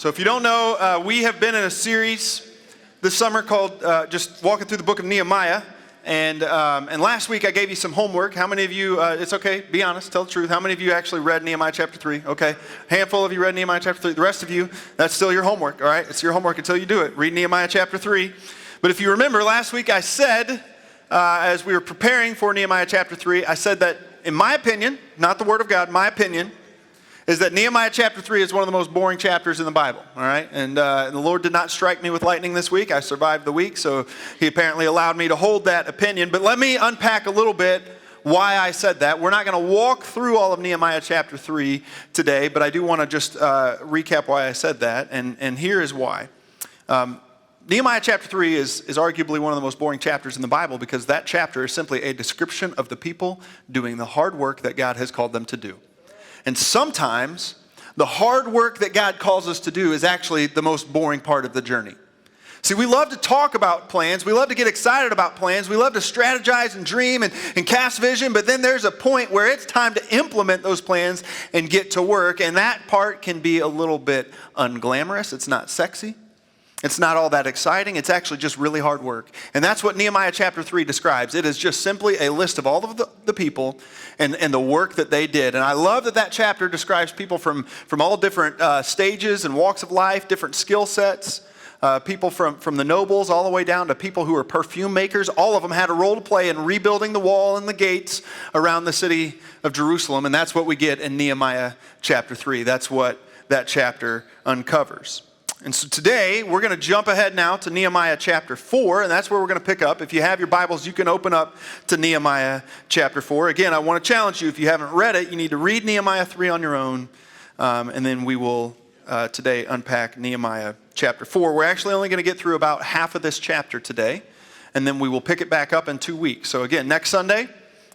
So if you don't know, we have been in a series this summer called just walking through the book of Nehemiah. And last week I gave you some homework. How many of you, it's okay, be honest, tell the truth. How many of you actually read Nehemiah chapter 3? Okay, a handful of you read Nehemiah chapter 3. The rest of you, that's still your homework, all right? It's your homework until you do it. Read Nehemiah chapter 3. But if you remember, last week I said, as we were preparing for Nehemiah chapter 3, I said that in my opinion, not the word of God, my opinion, is that Nehemiah chapter 3 is one of the most boring chapters in the Bible, all right? And the Lord did not strike me with lightning this week. I survived the week, so he apparently allowed me to hold that opinion. But let me unpack a little bit why I said that. We're not going to walk through all of Nehemiah chapter 3 today, but I do want to just recap why I said that, and here is why. Nehemiah chapter 3 is arguably one of the most boring chapters in the Bible because that chapter is simply a description of the people doing the hard work that God has called them to do. And sometimes the hard work that God calls us to do is actually the most boring part of the journey. See, we love to talk about plans. We love to get excited about plans. We love to strategize and dream and cast vision. But then there's a point where it's time to implement those plans and get to work. And that part can be a little bit unglamorous. It's not sexy. It's not all that exciting. It's actually just really hard work. And that's what Nehemiah chapter 3 describes. It is just simply a list of all of the people and the work that they did. And I love that that chapter describes people from all different stages and walks of life, different skill sets, people from the nobles all the way down to people who are perfume makers. All of them had a role to play in rebuilding the wall and the gates around the city of Jerusalem. And that's what we get in Nehemiah chapter 3. That's what that chapter uncovers. And so today, we're going to jump ahead now to Nehemiah chapter 4, and that's where we're going to pick up. If you have your Bibles, you can open up to Nehemiah chapter 4. Again, I want to challenge you, if you haven't read it, you need to read Nehemiah 3 on your own, and then we will today unpack Nehemiah chapter 4. We're actually only going to get through about half of this chapter today, and then we will pick it back up in 2 weeks. So again, next Sunday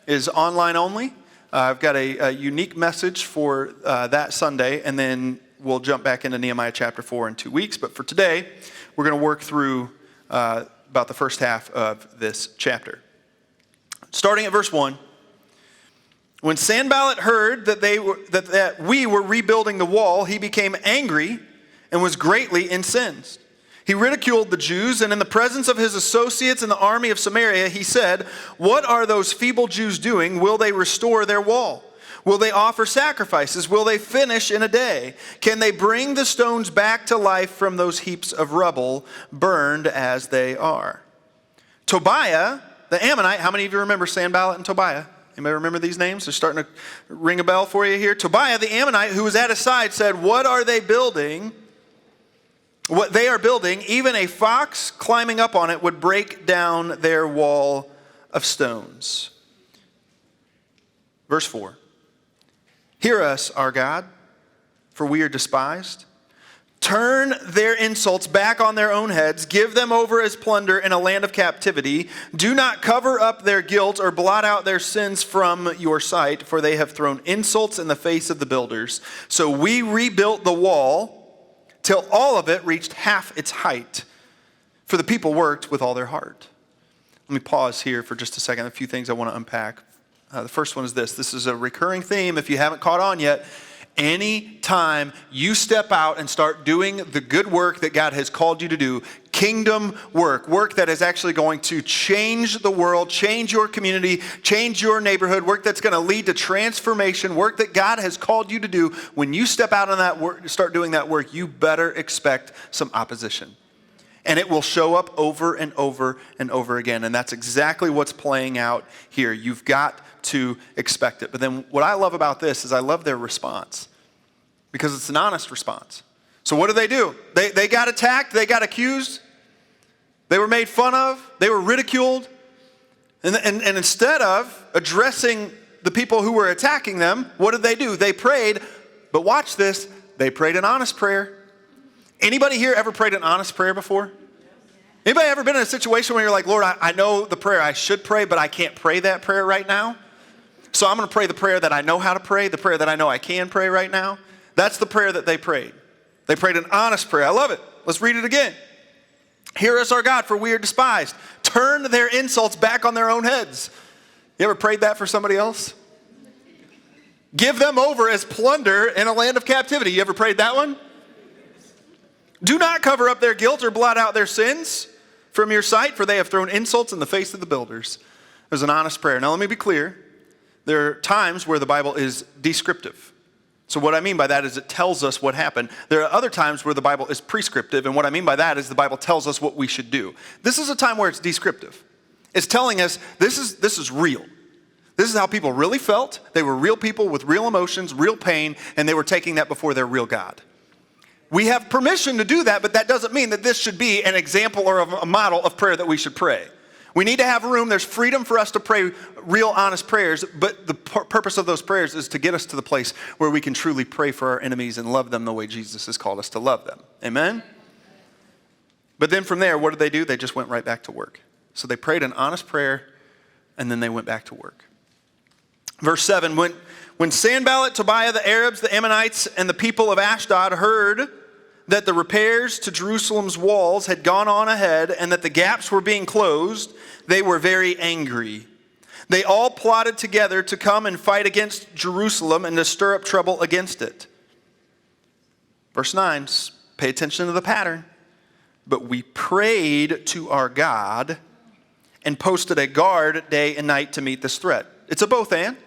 is online only. I've got a unique message for that Sunday, and then we'll jump back into Nehemiah chapter 4 in 2 weeks. But for today, we're going to work through about the first half of this chapter. Starting at verse 1. When Sanballat heard that we were rebuilding the wall, he became angry and was greatly incensed. He ridiculed the Jews, and in the presence of his associates in the army of Samaria, he said, "What are those feeble Jews doing? Will they restore their wall? Will they offer sacrifices? Will they finish in a day? Can they bring the stones back to life from those heaps of rubble, burned as they are?" Tobiah, the Ammonite, how many of you remember Sanballat and Tobiah? Anybody remember these names? They're starting to ring a bell for you here. Tobiah, the Ammonite, who was at his side, said, "What are they building? What they are building, even a fox climbing up on it would break down their wall of stones." Verse 4. "Hear us, our God, for we are despised. Turn their insults back on their own heads. Give them over as plunder in a land of captivity. Do not cover up their guilt or blot out their sins from your sight, for they have thrown insults in the face of the builders. So we rebuilt the wall till all of it reached half its height, for the people worked with all their heart." Let me pause here for just a second. A few things I want to unpack. The first one is this. This is a recurring theme if you haven't caught on yet. Any time you step out and start doing the good work that God has called you to do, kingdom work that is actually going to change the world, change your community, change your neighborhood, work that's going to lead to transformation, work that God has called you to do, when you step out on that work, start doing that work, you better expect some opposition. And it will show up over and over and over again. And that's exactly what's playing out here. You've got to expect it. But then what I love about this is I love their response, because it's an honest response. So what do? They got attacked. They got accused. They were made fun of. They were ridiculed. And instead of addressing the people who were attacking them, what did they do? They prayed. But watch this. They prayed an honest prayer. Anybody here ever prayed an honest prayer before? Anybody ever been in a situation where you're like, "Lord, I know the prayer I should pray, but I can't pray that prayer right now. So I'm going to pray the prayer that I know how to pray, the prayer that I know I can pray right now." That's the prayer that they prayed. They prayed an honest prayer. I love it. Let's read it again. "Hear us, our God, for we are despised. Turn their insults back on their own heads." You ever prayed that for somebody else? "Give them over as plunder in a land of captivity." You ever prayed that one? Do not cover up their guilt or blot out their sins from your sight, for they have thrown insults in the face of the builders. It was an honest prayer. Now let me be clear. There are times where the Bible is descriptive. So what I mean by that is it tells us what happened. There are other times where the Bible is prescriptive, and what I mean by that is the Bible tells us what we should do. This is a time where it's descriptive. It's telling us this is real. This is how people really felt. They were real people with real emotions, real pain, and they were taking that before their real God. We have permission to do that, but that doesn't mean that this should be an example or a model of prayer that we should pray. We need to have room. There's freedom for us to pray real, honest prayers, but the purpose of those prayers is to get us to the place where we can truly pray for our enemies and love them the way Jesus has called us to love them. Amen? But then from there, what did they do? They just went right back to work. So they prayed an honest prayer, and then they went back to work. Verse 7, when Sanballat, Tobiah, the Arabs, the Ammonites, and the people of Ashdod heard that the repairs to Jerusalem's walls had gone on ahead and that the gaps were being closed, they were very angry. They all plotted together to come and fight against Jerusalem and to stir up trouble against it. Verse 9, pay attention to the pattern. But we prayed to our God and posted a guard day and night to meet this threat. It's a both and.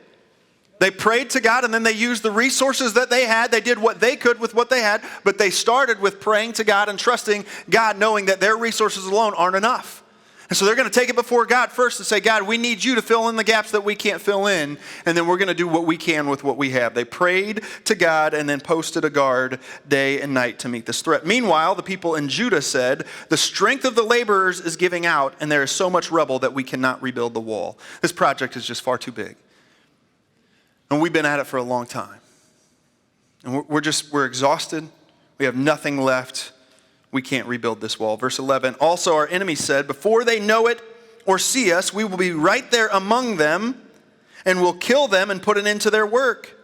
They prayed to God, and then they used the resources that they had. They did what they could with what they had, but they started with praying to God and trusting God, knowing that their resources alone aren't enough. And so they're going to take it before God first and say, God, we need you to fill in the gaps that we can't fill in, and then we're going to do what we can with what we have. They prayed to God and then posted a guard day and night to meet this threat. Meanwhile, the people in Judah said, the strength of the laborers is giving out, and there is so much rubble that we cannot rebuild the wall. This project is just far too big. And we've been at it for a long time. And we're exhausted. We have nothing left. We can't rebuild this wall. Verse 11, also our enemies said, before they know it or see us, we will be right there among them and will kill them and put an end to their work.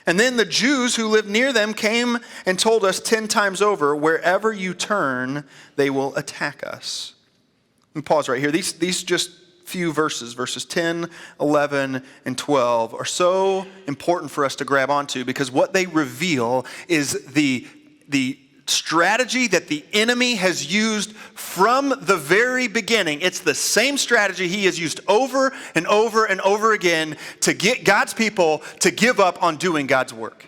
And then the Jews who lived near them came and told us 10 times over, wherever you turn, they will attack us. Let me pause right here. These just few verses, verses 10, 11, and 12, are so important for us to grab onto because what they reveal is the strategy that the enemy has used from the very beginning. It's the same strategy he has used over and over and over again to get God's people to give up on doing God's work.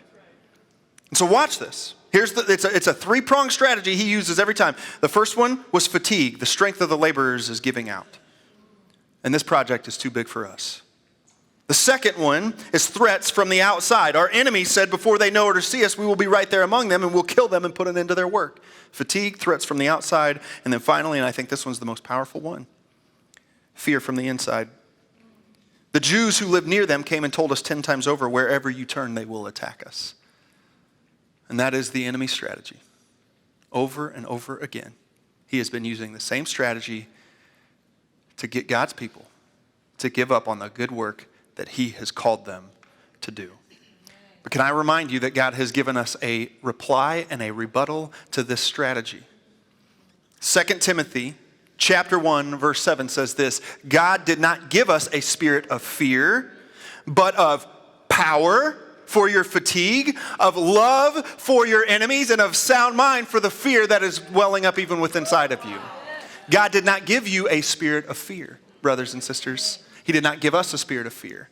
And so watch this. It's a three-pronged strategy he uses every time. The first one was fatigue. The strength of the laborers is giving out. And this project is too big for us. The second one is threats from the outside. Our enemies said before they know it or see us, we will be right there among them and we'll kill them and put an end to their work. Fatigue, threats from the outside, and then finally, and I think this one's the most powerful one, fear from the inside. The Jews who lived near them came and told us 10 times over, wherever you turn, they will attack us. And that is the enemy's strategy. Over and over again, he has been using the same strategy to get God's people to give up on the good work that he has called them to do. But can I remind you that God has given us a reply and a rebuttal to this strategy? 2 Timothy chapter 1, verse 7 says this, God did not give us a spirit of fear, but of power for your fatigue, of love for your enemies, and of sound mind for the fear that is welling up even within inside of you. God did not give you a spirit of fear, brothers and sisters. He did not give us a spirit of fear,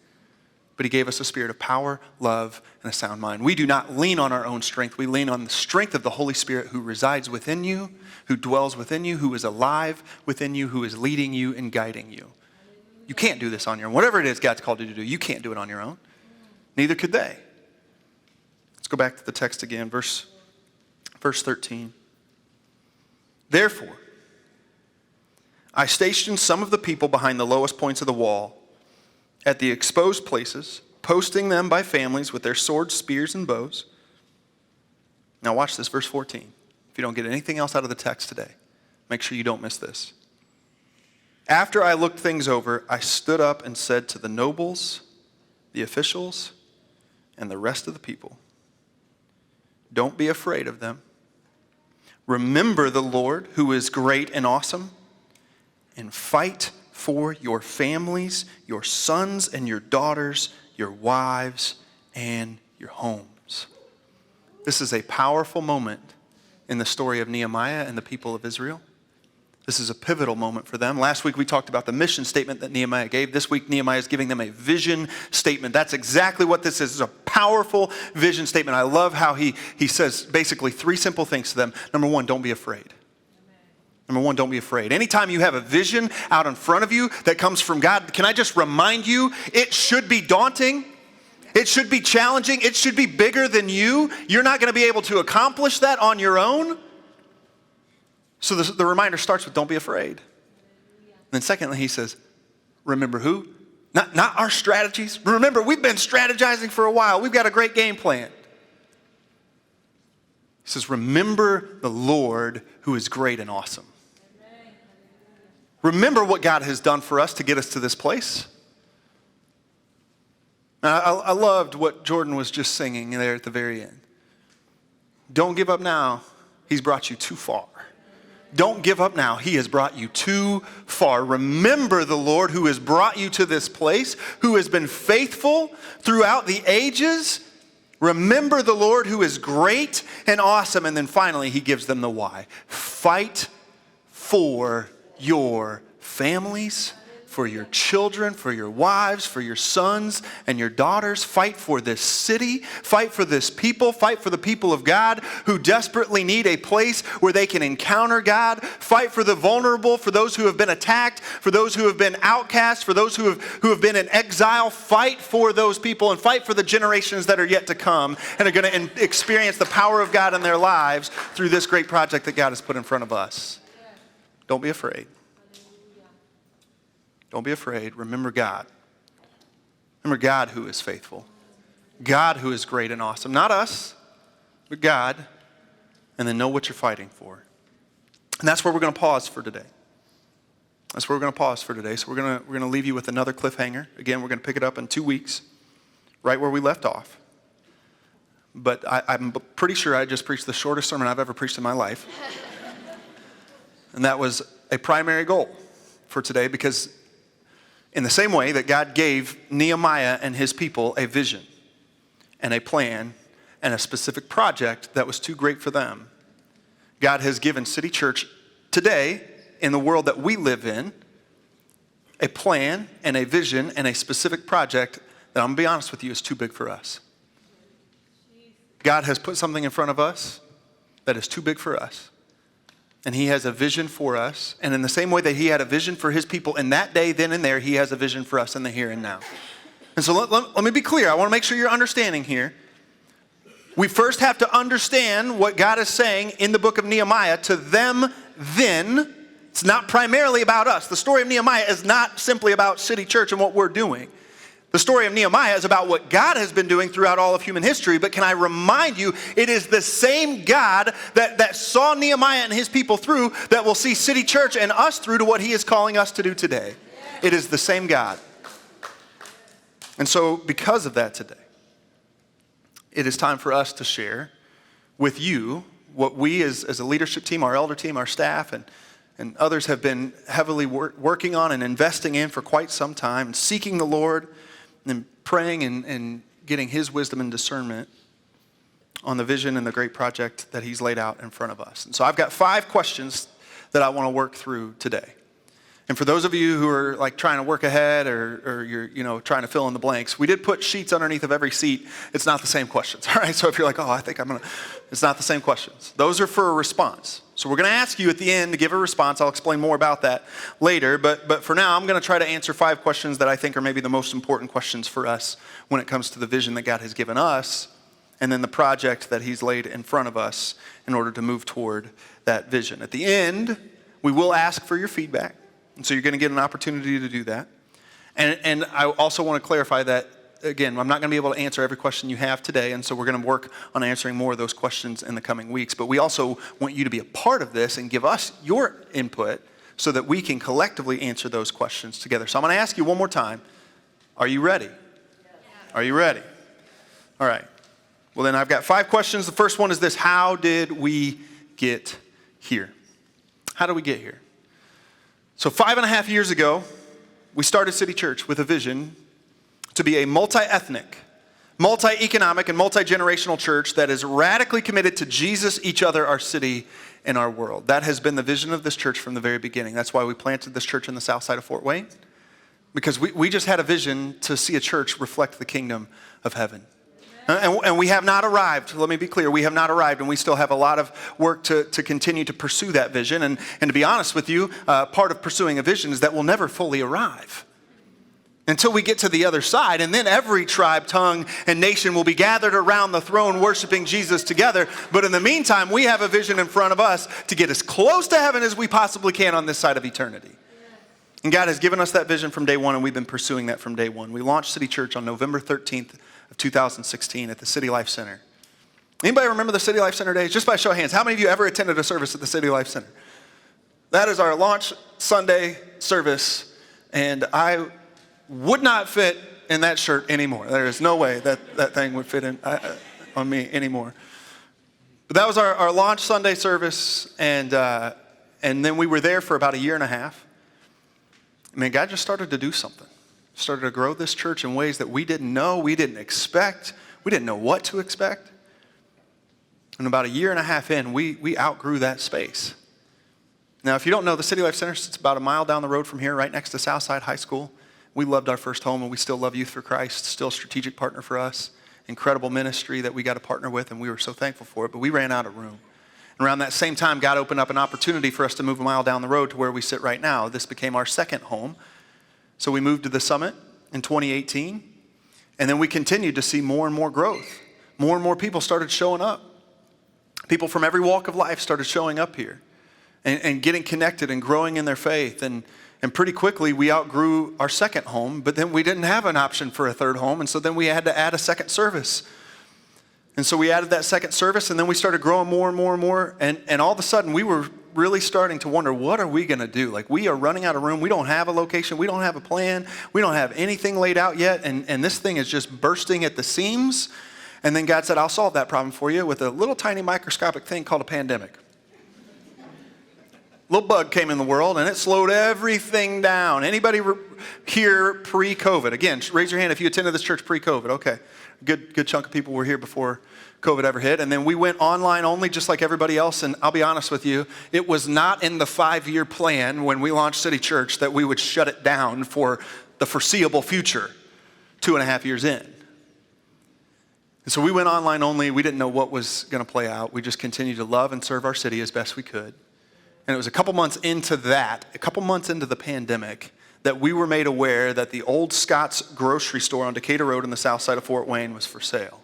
but he gave us a spirit of power, love, and a sound mind. We do not lean on our own strength. We lean on the strength of the Holy Spirit who resides within you, who dwells within you, who is alive within you, who is leading you and guiding you. You can't do this on your own. Whatever it is God's called you to do, you can't do it on your own. Neither could they. Let's go back to the text again, verse 13. Therefore, I stationed some of the people behind the lowest points of the wall at the exposed places, posting them by families with their swords, spears, and bows. Now watch this, verse 14. If you don't get anything else out of the text today, make sure you don't miss this. After I looked things over, I stood up and said to the nobles, the officials, and the rest of the people, don't be afraid of them. Remember the Lord, who is great and awesome, and fight for your families, your sons and your daughters, your wives, and your homes. This is a powerful moment in the story of Nehemiah and the people of Israel. This is a pivotal moment for them. Last week we talked about the mission statement that Nehemiah gave. This week Nehemiah is giving them a vision statement. That's exactly what this is. It's a powerful vision statement. I love how he says basically three simple things to them. Number one, don't be afraid. Number one, don't be afraid. Anytime you have a vision out in front of you that comes from God, can I just remind you, it should be daunting. It should be challenging. It should be bigger than you. You're not going to be able to accomplish that on your own. So the reminder starts with don't be afraid. Then secondly, he says, remember who? Not our strategies. Remember, we've been strategizing for a while. We've got a great game plan. He says, remember the Lord who is great and awesome. Remember what God has done for us to get us to this place. I loved what Jordan was just singing there at the very end. Don't give up now. He's brought you too far. Don't give up now. He has brought you too far. Remember the Lord who has brought you to this place, who has been faithful throughout the ages. Remember the Lord who is great and awesome. And then finally, he gives them the why. Fight for your families, for your children, for your wives, for your sons and your daughters. Fight for this city. Fight for this people. Fight for the people of God who desperately need a place where they can encounter God. Fight for the vulnerable, for those who have been attacked, for those who have been outcast, for those who have been in exile. Fight for those people and fight for the generations that are yet to come and are going to experience the power of God in their lives through this great project that God has put in front of us. Don't be afraid. Don't be afraid. Remember God. Remember God who is faithful. God who is great and awesome. Not us, but God. And then know what you're fighting for. And that's where we're going to pause for today. That's where we're going to pause for today. So we're going to leave you with another cliffhanger. Again, we're going to pick it up in 2 weeks, right where we left off. But I'm pretty sure I just preached the shortest sermon I've ever preached in my life. And that was a primary goal for today, because in the same way that God gave Nehemiah and his people a vision and a plan and a specific project that was too great for them, God has given City Church today, in the world that we live in, a plan and a vision and a specific project that, I'm going to be honest with you, is too big for us. God has put something in front of us that is too big for us. And he has a vision for us. And in the same way that he had a vision for his people in that day, then and there, he has a vision for us in the here and now. And so let me be clear. I want to make sure you're understanding here. We first have to understand what God is saying in the book of Nehemiah to them then. It's not primarily about us. The story of Nehemiah is not simply about City Church and what we're doing. The story of Nehemiah is about what God has been doing throughout all of human history. But can I remind you, it is the same God that saw Nehemiah and his people through that will see City Church and us through to what he is calling us to do today. It is the same God. And so because of that today, it is time for us to share with you what we as a leadership team, our elder team, our staff, and others have been heavily working on and investing in for quite some time, and seeking the Lord and praying and getting his wisdom and discernment on the vision and the great project that he's laid out in front of us. And so I've got 5 questions that I want to work through today. And for those of you who are like trying to work ahead or you're trying to fill in the blanks, we did put sheets underneath of every seat. It's not the same questions, all right? So if you're like, it's not the same questions. Those are for a response. So we're going to ask you at the end to give a response. I'll explain more about that later. But for now, I'm going to try to answer 5 questions that I think are maybe the most important questions for us when it comes to the vision that God has given us and then the project that he's laid in front of us in order to move toward that vision. At the end, we will ask for your feedback. And so you're going to get an opportunity to do that. And I also want to clarify that, again, I'm not going to be able to answer every question you have today, and so we're going to work on answering more of those questions in the coming weeks. But we also want you to be a part of this and give us your input so that we can collectively answer those questions together. So I'm going to ask you one more time, are you ready? Are you ready? All right. Well, then I've got 5 questions. The first one is this: how did we get here? How did we get here? So 5.5 years ago, we started City Church with a vision to be a multi-ethnic, multi-economic and multi-generational church that is radically committed to Jesus, each other, our city, and our world. That has been the vision of this church from the very beginning. That's why we planted this church in the south side of Fort Wayne, because we just had a vision to see a church reflect the kingdom of heaven. And we have not arrived. Let me be clear. We have not arrived, and we still have a lot of work to continue to pursue that vision. And to be honest with you, part of pursuing a vision is that we'll never fully arrive until we get to the other side. And then every tribe, tongue, and nation will be gathered around the throne worshiping Jesus together. But in the meantime, we have a vision in front of us to get as close to heaven as we possibly can on this side of eternity. And God has given us that vision from day one, and we've been pursuing that from day one. We launched City Church on November 13th of 2016 at the City Life Center. Anybody remember the City Life Center days? Just by show of hands, how many of you ever attended a service at the City Life Center? That is our launch Sunday service, and I would not fit in that shirt anymore. There is no way that thing would fit on me anymore. But that was our launch Sunday service, and then we were there for about a year and a half. I mean, God just started to do something. Started to grow this church in ways that we didn't know, we didn't expect. We didn't know what to expect. And about a year and a half in, we outgrew that space. Now, if you don't know, the City Life Center sits about a mile down the road from here, right next to Southside High School. We loved our first home, and we still love Youth for Christ. Still a strategic partner for us. Incredible ministry that we got to partner with, and we were so thankful for it. But we ran out of room. And around that same time, God opened up an opportunity for us to move a mile down the road to where we sit right now. This became our second home. So we moved to the Summit in 2018. And then we continued to see more and more growth. More and more people started showing up. People from every walk of life started showing up here and getting connected and growing in their faith. And pretty quickly, we outgrew our second home, but then we didn't have an option for a third home. And so then we had to add a second service. And so we added that second service, and then we started growing more and more and more. And all of a sudden, we were really starting to wonder, what are we going to do? Like, we are running out of room. We don't have a location. We don't have a plan. We don't have anything laid out yet. And this thing is just bursting at the seams. And then God said, I'll solve that problem for you with a little tiny microscopic thing called a pandemic. Little bug came in the world, and it slowed everything down. Anybody here pre-COVID? Again, raise your hand if you attended this church pre-COVID. Okay. Good chunk of people were here before COVID ever hit. And then we went online only just like everybody else. And I'll be honest with you, it was not in the 5-year plan when we launched City Church that we would shut it down for the foreseeable future 2.5 years in. And so we went online only. We didn't know what was going to play out. We just continued to love and serve our city as best we could. And it was a couple months into the pandemic, that we were made aware that the old Scott's grocery store on Decatur Road in the south side of Fort Wayne was for sale.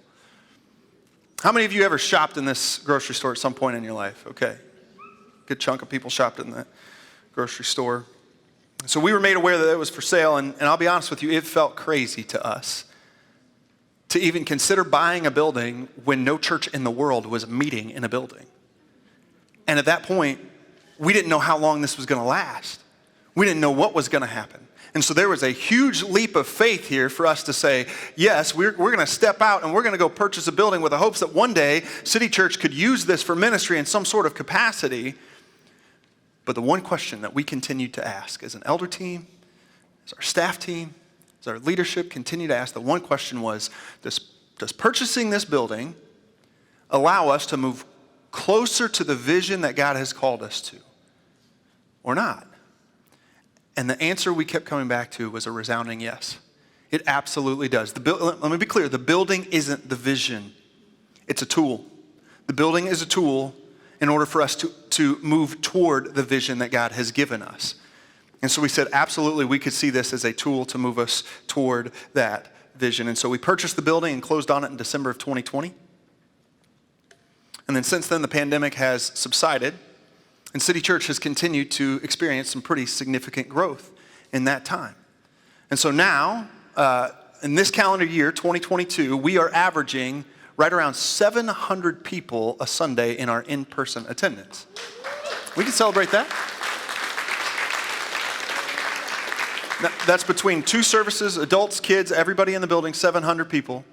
How many of you ever shopped in this grocery store at some point in your life? Okay. Good chunk of people shopped in that grocery store. So we were made aware that it was for sale, and I'll be honest with you, it felt crazy to us to even consider buying a building when no church in the world was meeting in a building. And at that point, we didn't know how long this was going to last. We didn't know what was going to happen. And so there was a huge leap of faith here for us to say, yes, we're going to step out and we're going to go purchase a building with the hopes that one day City Church could use this for ministry in some sort of capacity. But the one question that we continued to ask as an elder team, as our staff team, as our leadership continued to ask, the one question was, does purchasing this building allow us to move closer to the vision that God has called us to, or not? And the answer we kept coming back to was a resounding yes. It absolutely does. Let me be clear. The building isn't the vision. It's a tool. The building is a tool in order for us to move toward the vision that God has given us. And so we said, absolutely, we could see this as a tool to move us toward that vision. And so we purchased the building and closed on it in December of 2020. And then since then, the pandemic has subsided. And City Church has continued to experience some pretty significant growth in that time. And so now, in this calendar year, 2022, we are averaging right around 700 people a Sunday in our in-person attendance. We can celebrate that. Now, that's between 2 services, adults, kids, everybody in the building, 700 people.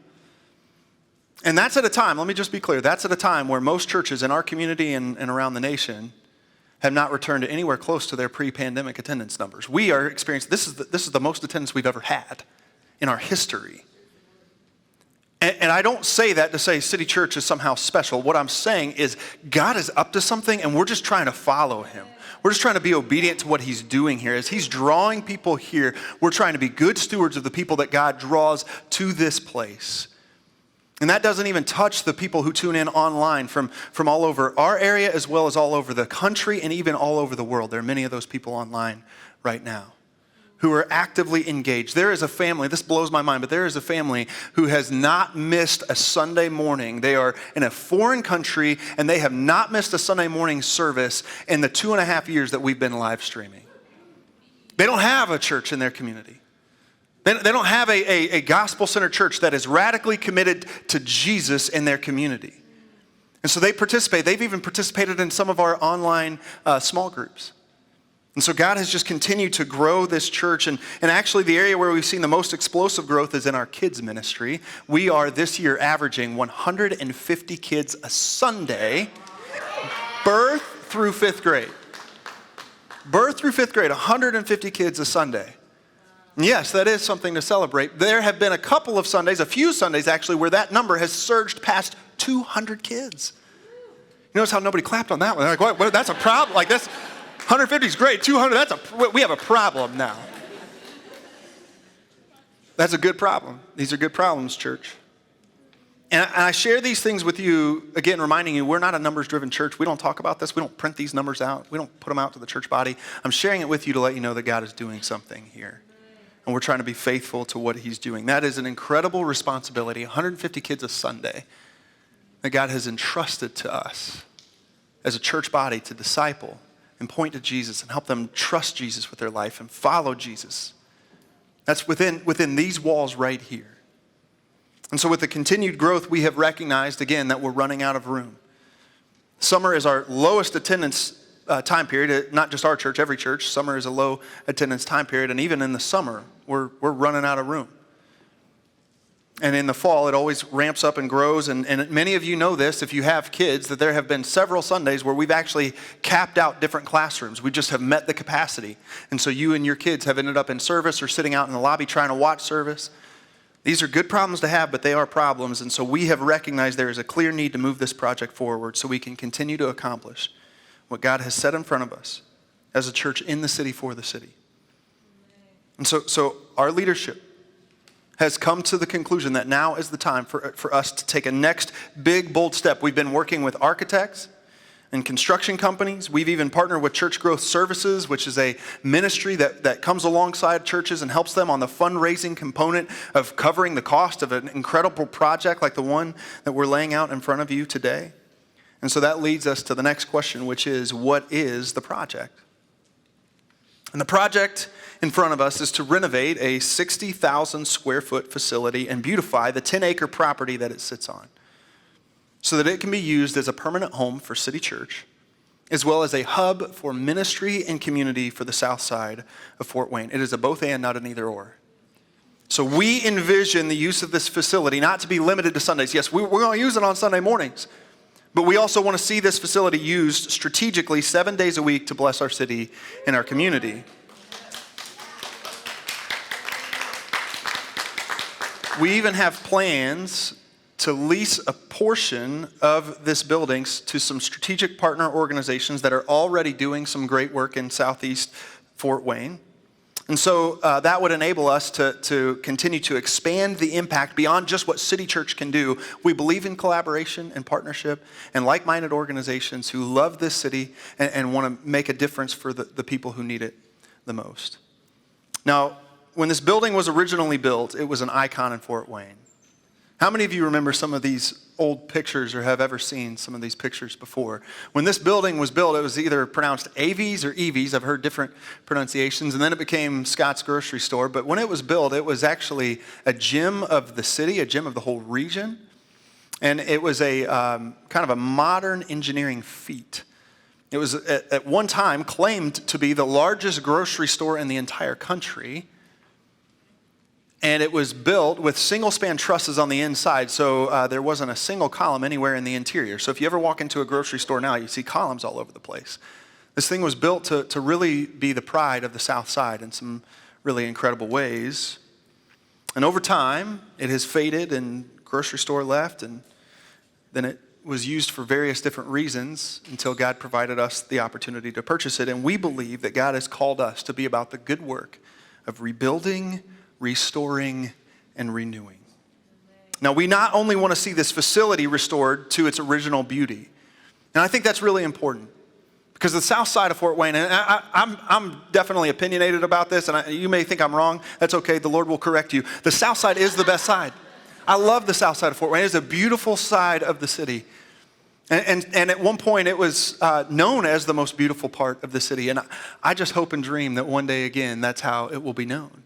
And that's at a time, let me just be clear, that's at a time where most churches in our community and around the nation have not returned to anywhere close to their pre-pandemic attendance numbers. We are experiencing, this is the most attendance we've ever had in our history. And I don't say that to say City Church is somehow special. What I'm saying is God is up to something, and we're just trying to follow him. We're just trying to be obedient to what he's doing here. As he's drawing people here, we're trying to be good stewards of the people that God draws to this place. And that doesn't even touch the people who tune in online from all over our area, as well as all over the country and even all over the world. There are many of those people online right now who are actively engaged. There is a family, this blows my mind, but there is a family who has not missed a Sunday morning. They are in a foreign country, and they have not missed a Sunday morning service in the 2.5 years that we've been live streaming. They don't have a church in their community. They don't have a gospel-centered church that is radically committed to Jesus in their community. And so they participate. They've even participated in some of our online small groups. And so God has just continued to grow this church. And actually the area where we've seen the most explosive growth is in our kids ministry. We are this year averaging 150 kids a Sunday, birth through fifth grade. Birth through fifth grade, 150 kids a Sunday. And yes, that is something to celebrate. There have been a couple of Sundays, a few Sundays actually, where that number has surged past 200 kids. You notice how nobody clapped on that one? They're like, what? That's a problem. Like this. 150 is great, 200, we have a problem now. That's a good problem. These are good problems, church. And I share these things with you, again, reminding you, we're not a numbers-driven church. We don't talk about this. We don't print these numbers out. We don't put them out to the church body. I'm sharing it with you to let you know that God is doing something here. And we're trying to be faithful to what he's doing. That is an incredible responsibility, 150 kids a Sunday, that God has entrusted to us as a church body to disciple and point to Jesus and help them trust Jesus with their life and follow Jesus. That's within these walls right here. And so with the continued growth, we have recognized, again, that we're running out of room. Summer is our lowest attendance time period, not just our church, every church. Summer is a low attendance time period, and even in the summer, we're running out of room. And in the fall, it always ramps up and grows. And many of you know this, if you have kids, that there have been several Sundays where we've actually capped out different classrooms. We just have met the capacity. And so you and your kids have ended up in service or sitting out in the lobby trying to watch service. These are good problems to have, but they are problems. And so we have recognized there is a clear need to move this project forward so we can continue to accomplish what God has set in front of us as a church in the city for the city. And so our leadership has come to the conclusion that now is the time for us to take a next big, bold step. We've been working with architects and construction companies. We've even partnered with Church Growth Services, which is a ministry that comes alongside churches and helps them on the fundraising component of covering the cost of an incredible project like the one that we're laying out in front of you today. And so that leads us to the next question, which is, what is the project? And the project in front of us is to renovate a 60,000 square foot facility and beautify the 10-acre property that it sits on so that it can be used as a permanent home for City Church, as well as a hub for ministry and community for the south side of Fort Wayne. It is a both and, not an either or. So we envision the use of this facility not to be limited to Sundays. Yes, we're going to use it on Sunday mornings, but we also want to see this facility used strategically 7 days a week to bless our city and our community. We even have plans to lease a portion of this building to some strategic partner organizations that are already doing some great work in Southeast Fort Wayne. And so that would enable us to continue to expand the impact beyond just what City Church can do. We believe in collaboration and partnership and like-minded organizations who love this city and want to make a difference for the people who need it the most. Now, when this building was originally built, it was an icon in Fort Wayne. How many of you remember some of these old pictures or have ever seen some of these pictures before? When this building was built, it was either pronounced Avies or Evies. I've heard different pronunciations. And then it became Scott's Grocery Store. But when it was built, it was actually a gem of the city, a gem of the whole region. And it was a kind of a modern engineering feat. It was at one time claimed to be the largest grocery store in the entire country. And it was built with single-span trusses on the inside, so there wasn't a single column anywhere in the interior. So if you ever walk into a grocery store now, you see columns all over the place. This thing was built to really be the pride of the South Side in some really incredible ways. And over time, it has faded and grocery store left, and then it was used for various different reasons until God provided us the opportunity to purchase it. And we believe that God has called us to be about the good work of rebuilding, restoring, and renewing. Now, we not only want to see this facility restored to its original beauty, and I think that's really important, because the south side of Fort Wayne, and I'm definitely opinionated about this, and you may think I'm wrong. That's okay. The Lord will correct you. The south side is the best side. I love the south side of Fort Wayne. It is a beautiful side of the city. And at one point, it was known as the most beautiful part of the city. And I just hope and dream that one day again, that's how it will be known.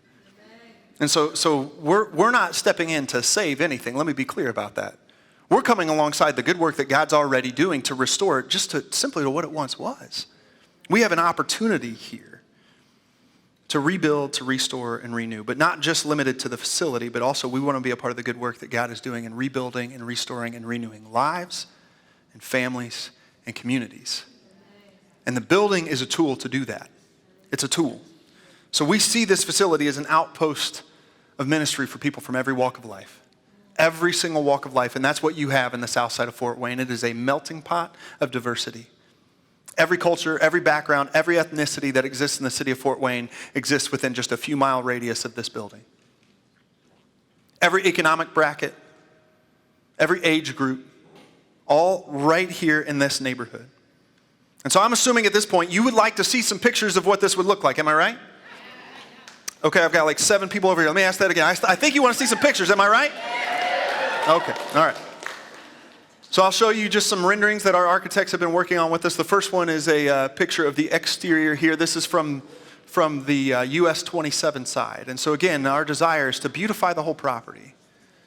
And so we're not stepping in to save anything. Let me be clear about that. We're coming alongside the good work that God's already doing to restore it simply to what it once was. We have an opportunity here to rebuild, to restore, and renew, but not just limited to the facility, but also we want to be a part of the good work that God is doing in rebuilding and restoring and renewing lives and families and communities. And the building is a tool to do that. It's a tool. So we see this facility as an outpost of ministry for people from every walk of life. Every single walk of life, and that's what you have in the south side of Fort Wayne. It is a melting pot of diversity. Every culture, every background, every ethnicity that exists in the city of Fort Wayne exists within just a few mile radius of this building. Every economic bracket, every age group, all right here in this neighborhood. And so I'm assuming at this point you would like to see some pictures of what this would look like. Am I right? Okay, I've got like 7 people over here. Let me ask that again. I think you want to see some pictures. Am I right? Okay, all right. So I'll show you just some renderings that our architects have been working on with us. The first one is a picture of the exterior here. This is from the US 27 side. And so again, our desire is to beautify the whole property.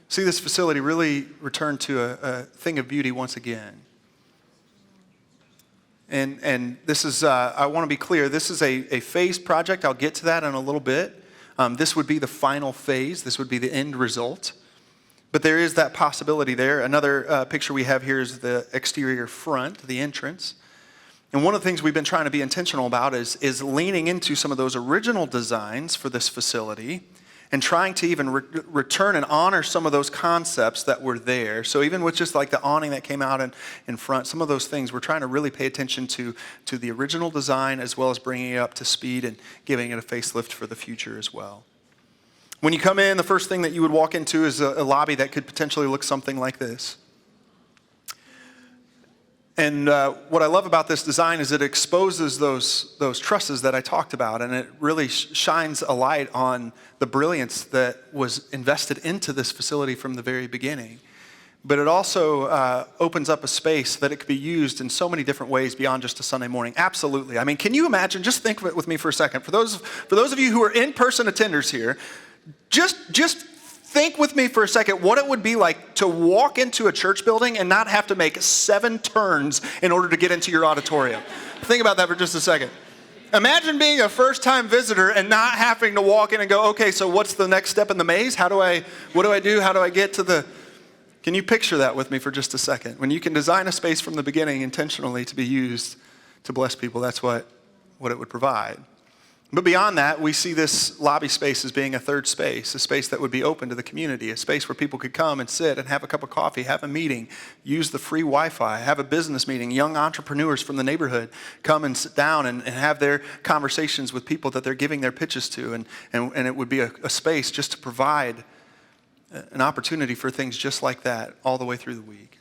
See this facility really return to a thing of beauty once again. And this is, I want to be clear, this is a phased project. I'll get to that in a little bit. This would be the final phase. This would be the end result. But there is that possibility there. Another picture we have here is the exterior front, the entrance. And one of the things we've been trying to be intentional about is leaning into some of those original designs for this facility and trying to even return and honor some of those concepts that were there. So even with just like the awning that came out in front, some of those things, we're trying to really pay attention to the original design as well as bringing it up to speed and giving it a facelift for the future as well. When you come in, the first thing that you would walk into is a lobby that could potentially look something like this. And what I love about this design is it exposes those trusses that I talked about, and it really shines a light on the brilliance that was invested into this facility from the very beginning. But it also opens up a space that it could be used in so many different ways beyond just a Sunday morning. Absolutely. I mean, can you imagine, just think of it with me for a second. For those of you who are in-person attenders here, just think with me for a second what it would be like to walk into a church building and not have to make 7 turns in order to get into your auditorium. Think about that for just a second. Imagine being a first-time visitor and not having to walk in and go, okay, so what's the next step in the maze? What do I do? How do I get to the... Can you picture that with me for just a second? When you can design a space from the beginning intentionally to be used to bless people, that's what it would provide. But beyond that, we see this lobby space as being a third space, a space that would be open to the community, a space where people could come and sit and have a cup of coffee, have a meeting, use the free Wi-Fi, have a business meeting. Young entrepreneurs from the neighborhood come and sit down and have their conversations with people that they're giving their pitches to. And it would be a space just to provide an opportunity for things just like that all the way through the week.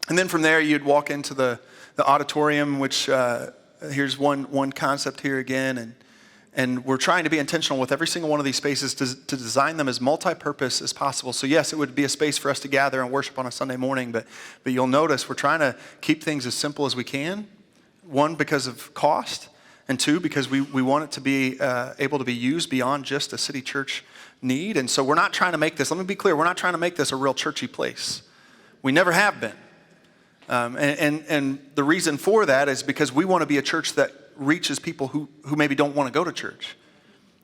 And then from there, you'd walk into the auditorium, which... here's one concept here again, and we're trying to be intentional with every single one of these spaces to design them as multi-purpose as possible. So yes, it would be a space for us to gather and worship on a Sunday morning, but you'll notice we're trying to keep things as simple as we can. 1, because of cost, and 2, because we want it to be able to be used beyond just a city church need. And so we're not trying to make this, let me be clear, we're not trying to make this a real churchy place. We never have been. And the reason for that is because we want to be a church that reaches people who maybe don't want to go to church,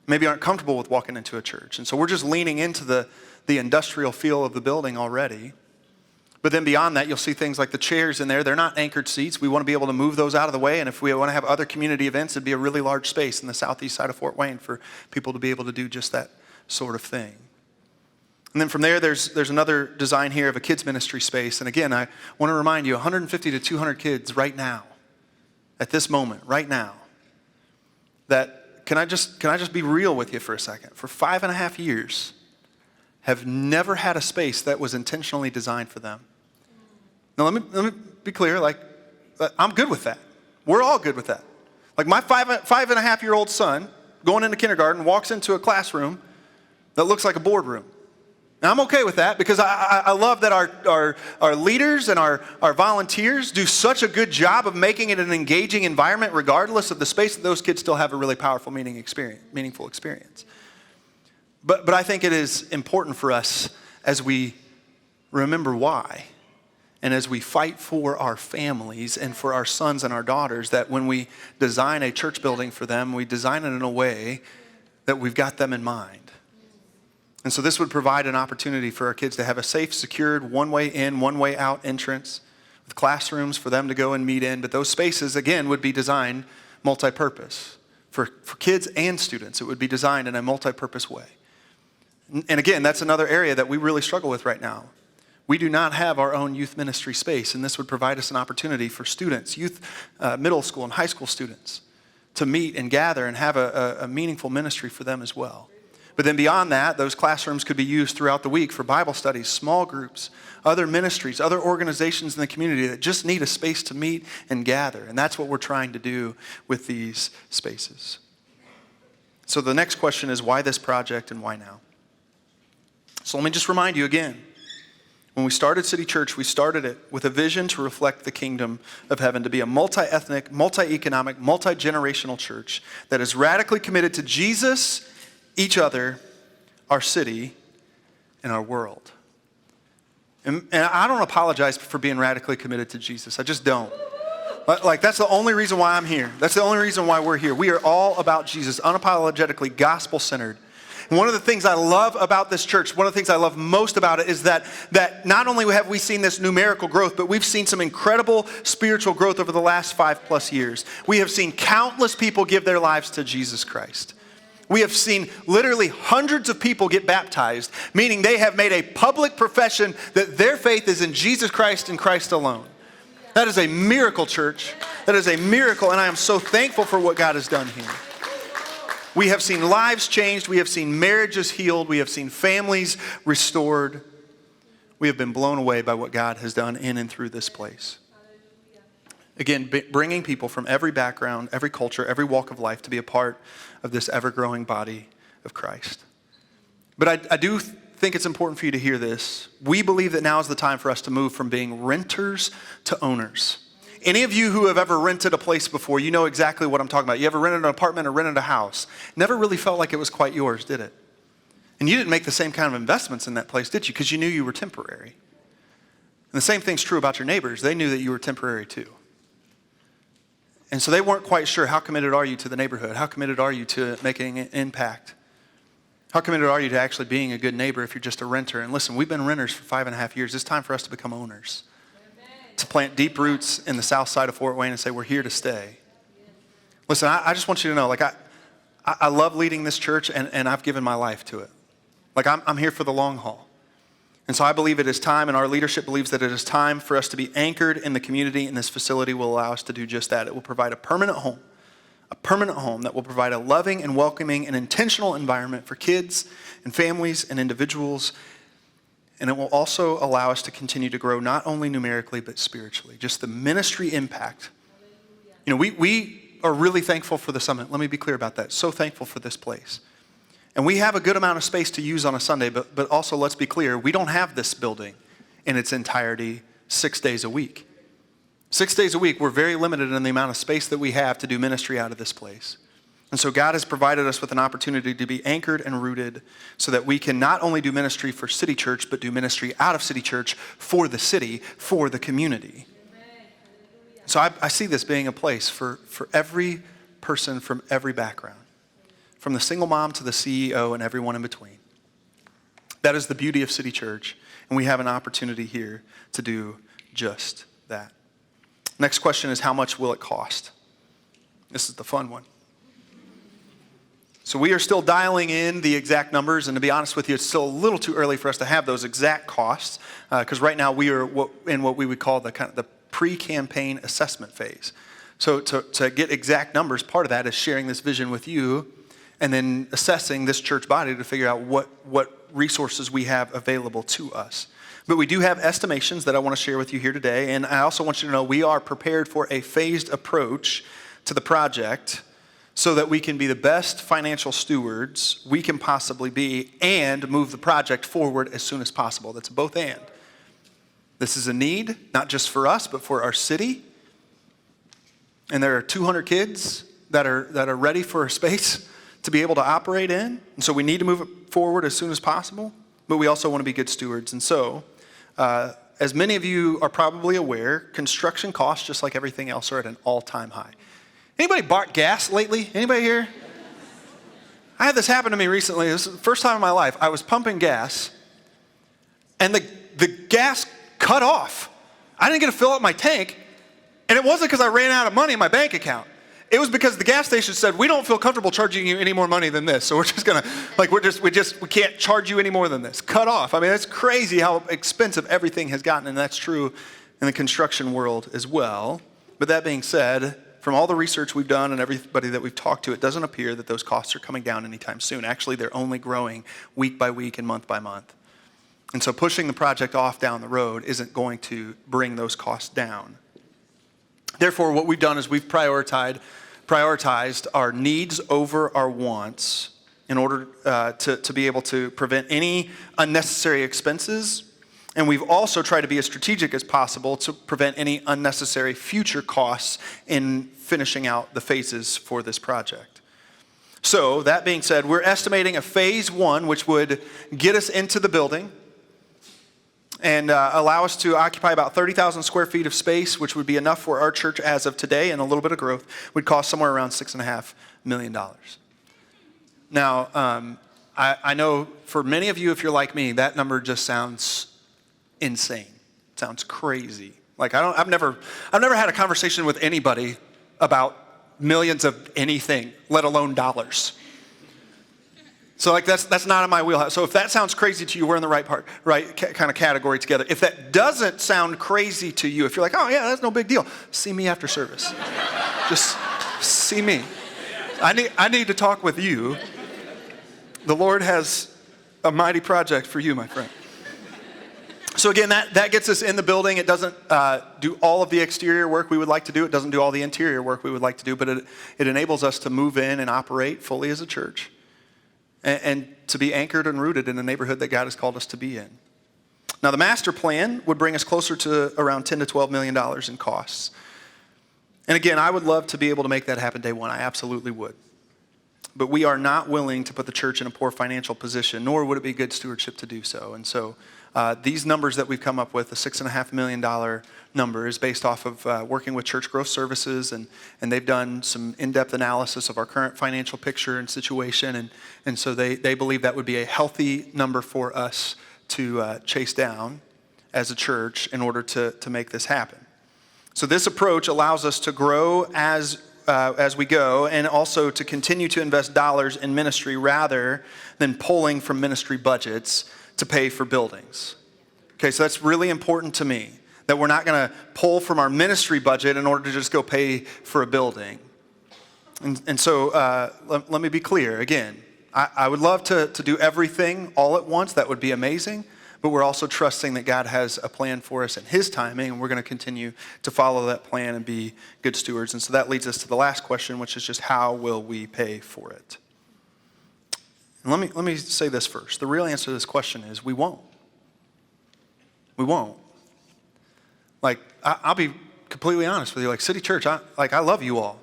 maybe aren't comfortable with walking into a church. And so we're just leaning into the industrial feel of the building already. But then beyond that, you'll see things like the chairs in there. They're not anchored seats. We want to be able to move those out of the way. And if we want to have other community events, it'd be a really large space in the southeast side of Fort Wayne for people to be able to do just that sort of thing. And then from there, there's another design here of a kids ministry space. And again, I want to remind you, 150 to 200 kids right now, at this moment, right now, that can I just be real with you for a second? For 5.5 years, have never had a space that was intentionally designed for them. Now let me be clear, like I'm good with that. We're all good with that. Like my 5.5-year-old son going into kindergarten walks into a classroom that looks like a boardroom. Now, I'm okay with that because I love that our leaders and our volunteers do such a good job of making it an engaging environment regardless of the space, that those kids still have a really powerful, meaningful experience. But I think it is important for us as we remember why and as we fight for our families and for our sons and our daughters, that when we design a church building for them, we design it in a way that we've got them in mind. And so this would provide an opportunity for our kids to have a safe, secured, one-way in, one-way out entrance with classrooms for them to go and meet in. But those spaces, again, would be designed multi-purpose. For kids and students, it would be designed in a multi-purpose way. And again, that's another area that we really struggle with right now. We do not have our own youth ministry space, and this would provide us an opportunity for students, middle school and high school students, to meet and gather and have a meaningful ministry for them as well. But then beyond that, those classrooms could be used throughout the week for Bible studies, small groups, other ministries, other organizations in the community that just need a space to meet and gather. And that's what we're trying to do with these spaces. So the next question is, why this project and why now? So let me just remind you again. When we started City Church, we started it with a vision to reflect the kingdom of heaven, to be a multi-ethnic, multi-economic, multi-generational church that is radically committed to Jesus, each other, our city, and our world. And I don't apologize for being radically committed to Jesus. I just don't. Like, that's the only reason why I'm here. That's the only reason why we're here. We are all about Jesus, unapologetically gospel-centered. And one of the things I love about this church, one of the things I love most about it is that not only have we seen this numerical growth, but we've seen some incredible spiritual growth over the last 5+ years. We have seen countless people give their lives to Jesus Christ. We have seen literally hundreds of people get baptized, meaning they have made a public profession that their faith is in Jesus Christ and Christ alone. That is a miracle, church. That is a miracle, and I am so thankful for what God has done here. We have seen lives changed. We have seen marriages healed. We have seen families restored. We have been blown away by what God has done in and through this place. Again, bringing people from every background, every culture, every walk of life to be a part of this ever-growing body of Christ. But I do think it's important for you to hear this. We believe that now is the time for us to move from being renters to owners. Any of you who have ever rented a place before, you know exactly what I'm talking about. You ever rented an apartment or rented a house? Never really felt like it was quite yours, did it? And you didn't make the same kind of investments in that place, did you? Because you knew you were temporary. And the same thing's true about your neighbors. They knew that you were temporary too. And so they weren't quite sure, how committed are you to the neighborhood? How committed are you to making an impact? How committed are you to actually being a good neighbor if you're just a renter? And listen, we've been renters for 5.5 years. It's time for us to become owners. To plant deep roots in the south side of Fort Wayne and say, we're here to stay. Listen, I just want you to know, like I love leading this church and I've given my life to it. Like I'm here for the long haul. And so I believe it is time, and our leadership believes that it is time for us to be anchored in the community, and this facility will allow us to do just that. It will provide a permanent home that will provide a loving and welcoming and intentional environment for kids and families and individuals. And it will also allow us to continue to grow not only numerically, but spiritually. Just the ministry impact. You know, we are really thankful for the summit. Let me be clear about that. So thankful for this place. And we have a good amount of space to use on a Sunday, but also let's be clear, we don't have this building in its entirety 6 days a week. 6 days a week, we're very limited in the amount of space that we have to do ministry out of this place. And so God has provided us with an opportunity to be anchored and rooted so that we can not only do ministry for City Church, but do ministry out of City Church for the city, for the community. So I see this being a place for every person from every background. From the single mom to the CEO and everyone in between. That is the beauty of City Church, and we have an opportunity here to do just that. Next question is, how much will it cost? This is the fun one. So we are still dialing in the exact numbers, and to be honest with you, it's still a little too early for us to have those exact costs, because right now we are in what we would call the pre-campaign assessment phase. So to get exact numbers, part of that is sharing this vision with you, and then assessing this church body to figure out what resources we have available to us. But we do have estimations that I want to share with you here today, and I also want you to know we are prepared for a phased approach to the project, so that we can be the best financial stewards we can possibly be and move the project forward as soon as possible. That's both and. This is a need, not just for us, but for our city. And there are 200 kids that are ready for a space to be able to operate in. And so we need to move it forward as soon as possible, but we also want to be good stewards. And so, as many of you are probably aware, construction costs, just like everything else, are at an all-time high. Anybody bought gas lately? Anybody here? I had this happen to me recently. This is the first time in my life. I was pumping gas, and the gas cut off. I didn't get to fill up my tank, and it wasn't because I ran out of money in my bank account. It was because the gas station said, we don't feel comfortable charging you any more money than this, so we're just gonna, we can't charge you any more than this. Cut off. I mean, that's crazy how expensive everything has gotten, and that's true in the construction world as well. But that being said, from all the research we've done and everybody that we've talked to, it doesn't appear that those costs are coming down anytime soon. Actually, they're only growing week by week and month by month. And so pushing the project off down the road isn't going to bring those costs down. Therefore, what we've done is we've prioritized our needs over our wants in order to be able to prevent any unnecessary expenses. And we've also tried to be as strategic as possible to prevent any unnecessary future costs in finishing out the phases for this project. So that being said, we're estimating a phase one, which would get us into the building and allow us to occupy about 30,000 square feet of space, which would be enough for our church as of today, and a little bit of growth, would cost somewhere around $6.5 million. Now, I know for many of you, if you're like me, that number just sounds insane. It sounds crazy. Like I've never had a conversation with anybody about millions of anything, let alone dollars. So like that's not in my wheelhouse. So if that sounds crazy to you, we're in the right kind of category together. If that doesn't sound crazy to you, if you're like, oh yeah, that's no big deal, see me after service. Just see me. I need to talk with you. The Lord has a mighty project for you, my friend. So again, that gets us in the building. It doesn't do all of the exterior work we would like to do. It doesn't do all the interior work we would like to do, but it enables us to move in and operate fully as a church and to be anchored and rooted in the neighborhood that God has called us to be in. Now, the master plan would bring us closer to around $10 to $12 million in costs. And again, I would love to be able to make that happen day one. I absolutely would. But we are not willing to put the church in a poor financial position, nor would it be good stewardship to do so. And so these numbers that we've come up with, the $6.5 million number, is based off of working with Church Growth Services, and they've done some in-depth analysis of our current financial picture and situation, and so they believe that would be a healthy number for us to chase down as a church in order to make this happen. So this approach allows us to grow as we go, and also to continue to invest dollars in ministry rather than pulling from ministry budgets to pay for buildings. Okay, so that's really important to me, that we're not going to pull from our ministry budget in order to just go pay for a building. And so let me be clear again. I would love to do everything all at once. That would be amazing. But we're also trusting that God has a plan for us in His timing, and we're going to continue to follow that plan and be good stewards. And so that leads us to the last question, which is just how will we pay for it? And let me say this first. The real answer to this question is we won't. We won't. Like, I'll be completely honest with you. Like, City Church, I love you all.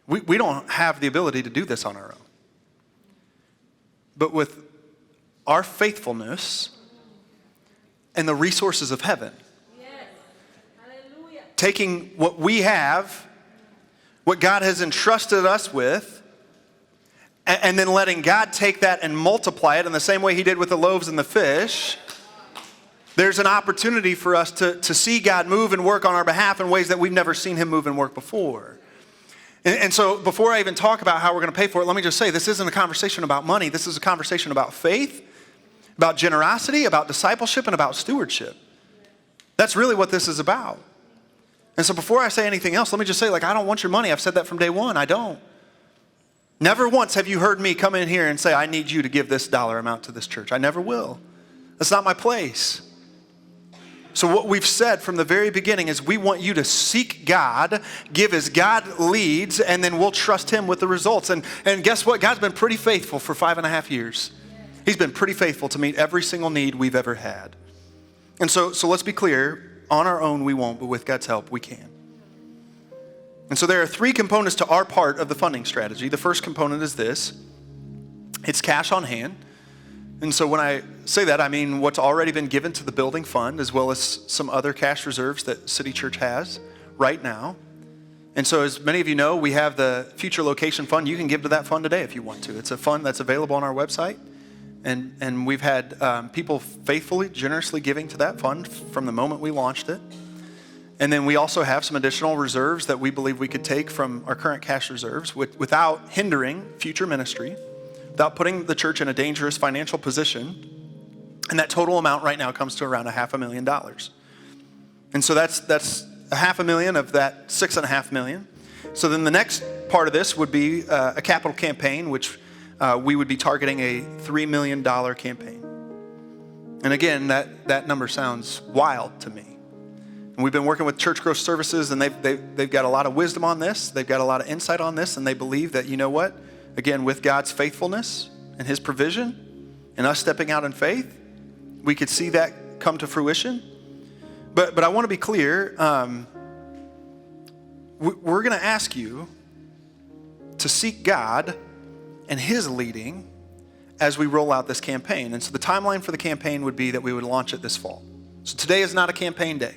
We don't have the ability to do this on our own. But with our faithfulness and the resources of heaven, yes. Hallelujah. Taking what we have, what God has entrusted us with, and then letting God take that and multiply it in the same way He did with the loaves and the fish, there's an opportunity for us to see God move and work on our behalf in ways that we've never seen Him move and work before. And so before I even talk about how we're going to pay for it, let me just say this isn't a conversation about money. This is a conversation about faith, about generosity, about discipleship, and about stewardship. That's really what this is about. And so before I say anything else, let me just say, I don't want your money. I've said that from day one. I don't. Never once have you heard me come in here and say, I need you to give this dollar amount to this church. I never will. That's not my place. So what we've said from the very beginning is we want you to seek God, give as God leads, and then we'll trust him with the results. And guess what? God's been pretty faithful for 5.5 years. He's been pretty faithful to meet every single need we've ever had. And so let's be clear, on our own we won't, but with God's help we can. And so there are 3 components to our part of the funding strategy. The first component is this. It's cash on hand. And so when I say that, I mean what's already been given to the building fund, as well as some other cash reserves that City Church has right now. And so as many of you know, we have the Future Location Fund. You can give to that fund today if you want to. It's a fund that's available on our website. And we've had people faithfully, generously giving to that fund from the moment we launched it. And then we also have some additional reserves that we believe we could take from our current cash reserves without hindering future ministry, without putting the church in a dangerous financial position. And that total amount right now comes to around $500,000. And so that's $500,000 of that $6.5 million. So then the next part of this would be a capital campaign, which we would be targeting a $3 million campaign. And again, that number sounds wild to me. And we've been working with Church Growth Services, and they've got a lot of wisdom on this. They've got a lot of insight on this, and they believe that, you know what? Again, with God's faithfulness and his provision and us stepping out in faith, we could see that come to fruition. But I want to be clear. We're going to ask you to seek God and his leading as we roll out this campaign. And so the timeline for the campaign would be that we would launch it this fall. So today is not a campaign day.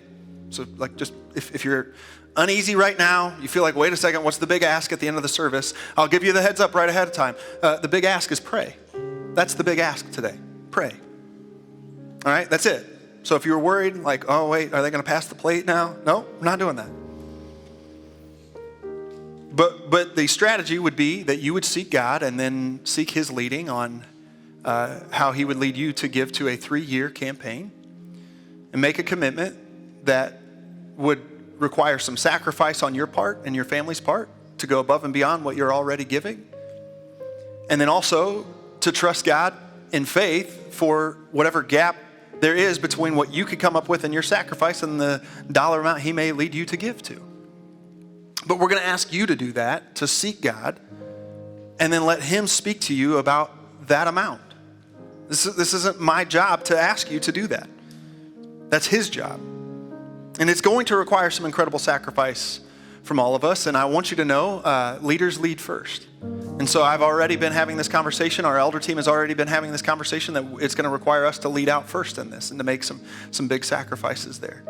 So just if you're uneasy right now, you feel like, wait a second, what's the big ask at the end of the service? I'll give you the heads up right ahead of time. The big ask is pray. That's the big ask today. Pray. All right, that's it. So if you were worried, oh wait, are they going to pass the plate now? No, we're not doing that. But the strategy would be that you would seek God and then seek his leading on how he would lead you to give to a 3-year campaign and make a commitment that would require some sacrifice on your part and your family's part to go above and beyond what you're already giving. And then also to trust God in faith for whatever gap there is between what you could come up with in your sacrifice and the dollar amount he may lead you to give to. But we're going to ask you to do that, to seek God, and then let him speak to you about that amount. This isn't my job to ask you to do that. That's his job. And it's going to require some incredible sacrifice from all of us. And I want you to know, leaders lead first. And so I've already been having this conversation. Our elder team has already been having this conversation that it's going to require us to lead out first in this and to make some big sacrifices there.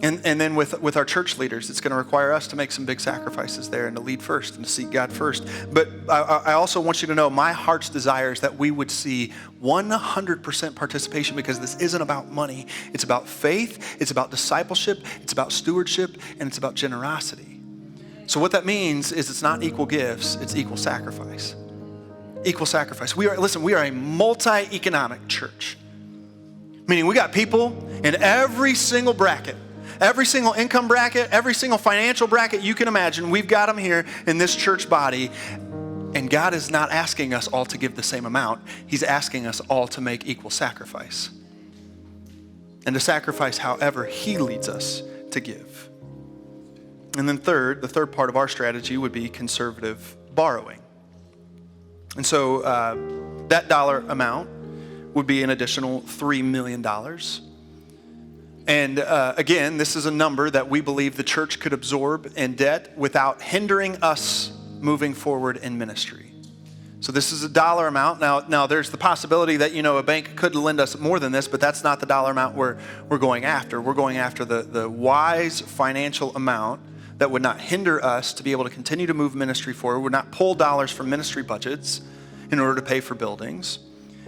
And then with our church leaders, it's going to require us to make some big sacrifices there and to lead first and to seek God first. But I also want you to know my heart's desire is that we would see 100% participation, because this isn't about money. It's about faith, it's about discipleship, it's about stewardship, and it's about generosity. So what that means is it's not equal gifts, it's equal sacrifice. Equal sacrifice. We are a multi-economic church. Meaning we got people in every single bracket. Every single income bracket, every single financial bracket you can imagine, we've got them here in this church body. And God is not asking us all to give the same amount. He's asking us all to make equal sacrifice. And to sacrifice however he leads us to give. And then the third part of our strategy would be conservative borrowing. And so that dollar amount would be an additional $3 million. And again, this is a number that we believe the church could absorb in debt without hindering us moving forward in ministry. So this is a dollar amount. Now there's the possibility that, a bank could lend us more than this, but that's not the dollar amount we're going after. We're going after the wise financial amount that would not hinder us to be able to continue to move ministry forward, would not pull dollars from ministry budgets in order to pay for buildings.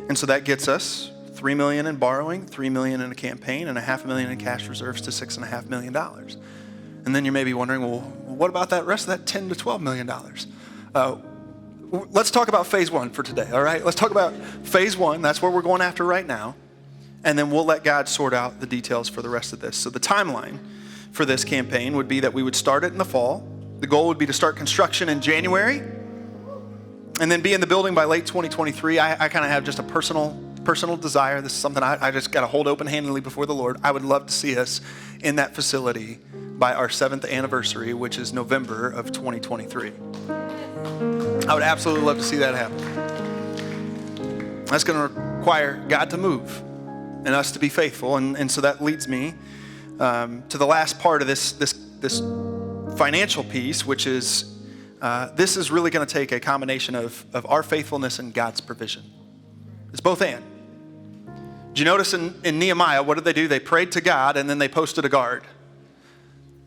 And so that gets us $3 million in borrowing, $3 million in a campaign, and $500,000 in cash reserves to $6.5 million. And then you may be wondering, well, what about that rest of that $10 to $12 million? Let's talk about phase one for today, all right? Let's talk about phase one. That's where we're going after right now. And then we'll let God sort out the details for the rest of this. So the timeline for this campaign would be that we would start it in the fall. The goal would be to start construction in January and then be in the building by late 2023. I kind of have just a personal desire. This is something I just got to hold open-handedly before the Lord. I would love to see us in that facility by our 7th anniversary, which is November of 2023. I would absolutely love to see that happen. That's going to require God to move and us to be faithful. And so that leads me to the last part of this financial piece, which is this is really going to take a combination of our faithfulness and God's provision. It's both and. Did you notice in Nehemiah, what did they do? They prayed to God and then they posted a guard.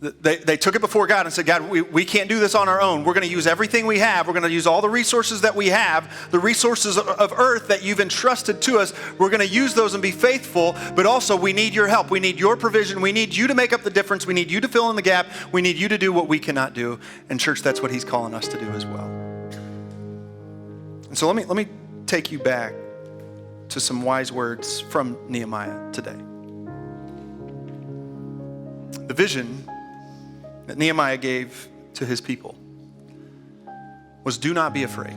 They took it before God and said, God, we can't do this on our own. We're going to use everything we have. We're going to use all the resources that we have, the resources of earth that you've entrusted to us. We're going to use those and be faithful, but also we need your help. We need your provision. We need you to make up the difference. We need you to fill in the gap. We need you to do what we cannot do. And church, that's what he's calling us to do as well. And so let me take you back to some wise words from Nehemiah today. The vision that Nehemiah gave to his people was, do not be afraid.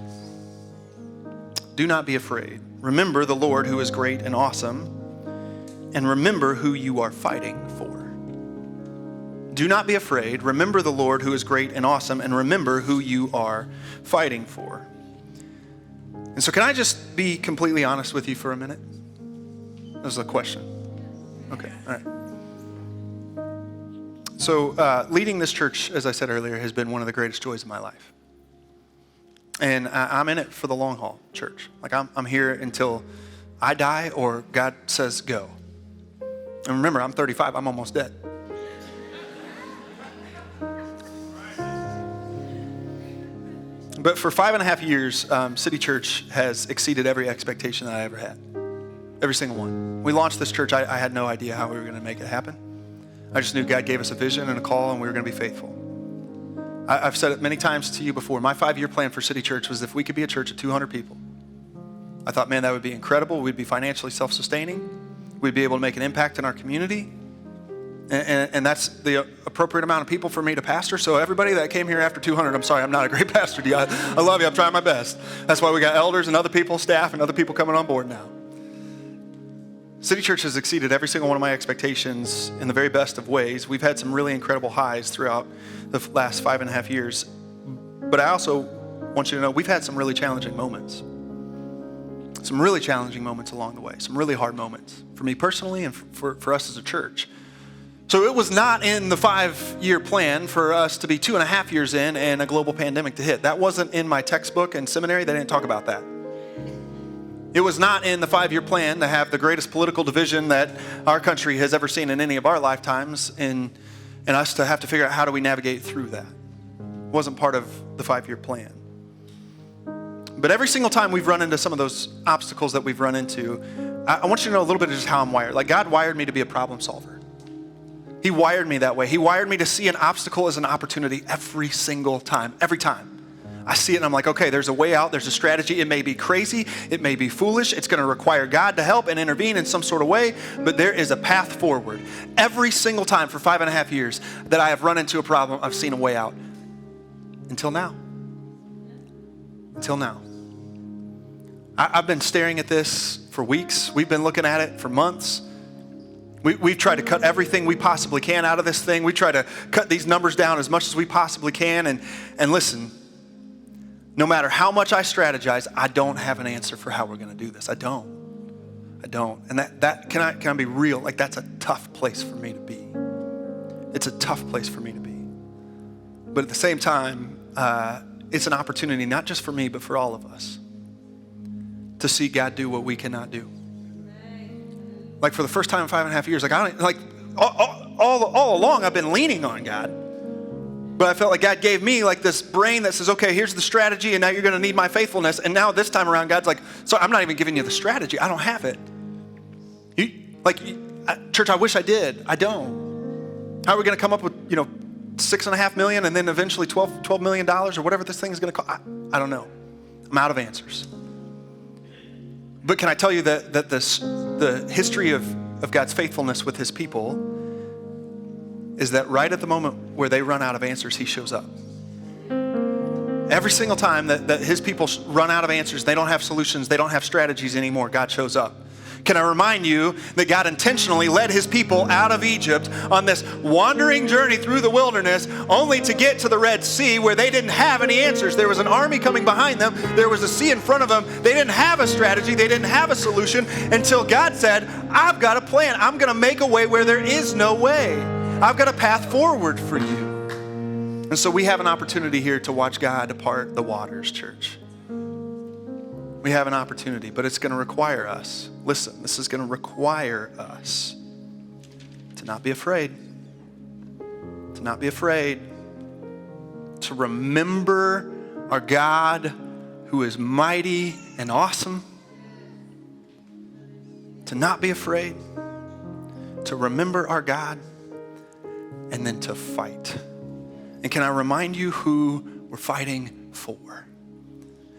Do not be afraid. Remember the Lord who is great and awesome, and remember who you are fighting for. Do not be afraid. Remember the Lord who is great and awesome, and remember who you are fighting for. And so can I just be completely honest with you for a minute? That was a question. Okay, all right. So leading this church, as I said earlier, has been one of the greatest joys of my life. And I'm in it for the long haul, church. Like I'm here until I die or God says go. And remember, I'm 35, I'm almost dead. But for 5.5 years, City Church has exceeded every expectation that I ever had. Every single one. We launched this church, I had no idea how we were going to make it happen. I just knew God gave us a vision and a call, and we were going to be faithful. I've said it many times to you before. My 5-year plan for City Church was if we could be a church of 200 people. I thought, man, that would be incredible. We'd be financially self-sustaining. We'd be able to make an impact in our community. And that's the appropriate amount of people for me to pastor. So everybody that came here after 200, I'm sorry, I'm not a great pastor to you. I love you. I'm trying my best. That's why we got elders and other people, staff, and other people coming on board now. City Church has exceeded every single one of my expectations in the very best of ways. We've had some really incredible highs throughout the last 5.5 years. But I also want you to know we've had some really challenging moments. Some really challenging moments along the way. Some really hard moments for me personally and for us as a church. So it was not in the 5-year plan for us to be 2.5 years in and a global pandemic to hit. That wasn't in my textbook in seminary. They didn't talk about that. It was not in the 5-year plan to have the greatest political division that our country has ever seen in any of our lifetimes and us to have to figure out how do we navigate through that. It wasn't part of the 5-year plan. But every single time we've run into some of those obstacles that we've run into, I want you to know a little bit of just how I'm wired. Like God wired me to be a problem solver. He wired me that way. He wired me to see an obstacle as an opportunity every single time, every time. I see it and I'm like, okay, there's a way out, there's a strategy. It may be crazy, it may be foolish, it's gonna require God to help and intervene in some sort of way, but there is a path forward. Every single time for 5.5 years that I have run into a problem, I've seen a way out. Until now. Until now. I've been staring at this for weeks. We've been looking at it for months. We've tried to cut everything we possibly can out of this thing. We try to cut these numbers down as much as we possibly can. And listen, no matter how much I strategize, I don't have an answer for how we're going to do this. I don't. And that can I be real? Like that's a tough place for me to be. It's a tough place for me to be. But at the same time, it's an opportunity not just for me, but for all of us to see God do what we cannot do. Like for the first time in 5.5 years, all along I've been leaning on God. But I felt like God gave me like this brain that says, okay, here's the strategy, and now you're going to need my faithfulness. And now this time around, God's like, so I'm not even giving you the strategy. I don't have it. Church, I wish I did. I don't. How are we going to come up with, $6.5 million and then eventually $12 million or whatever this thing is going to cost? I don't know. I'm out of answers. But can I tell you that the history of God's faithfulness with his people is that right at the moment where they run out of answers, he shows up. Every single time that his people run out of answers, they don't have solutions, they don't have strategies anymore, God shows up. Can I remind you that God intentionally led his people out of Egypt on this wandering journey through the wilderness only to get to the Red Sea where they didn't have any answers. There was an army coming behind them. There was a sea in front of them. They didn't have a strategy. They didn't have a solution until God said, I've got a plan. I'm going to make a way where there is no way. I've got a path forward for you. And so we have an opportunity here to watch God part the waters, church. We have an opportunity, but it's going to require us. Listen, this is going to require us to not be afraid. To not be afraid. To remember our God who is mighty and awesome. To not be afraid. To remember our God. And then to fight. And can I remind you who we're fighting for?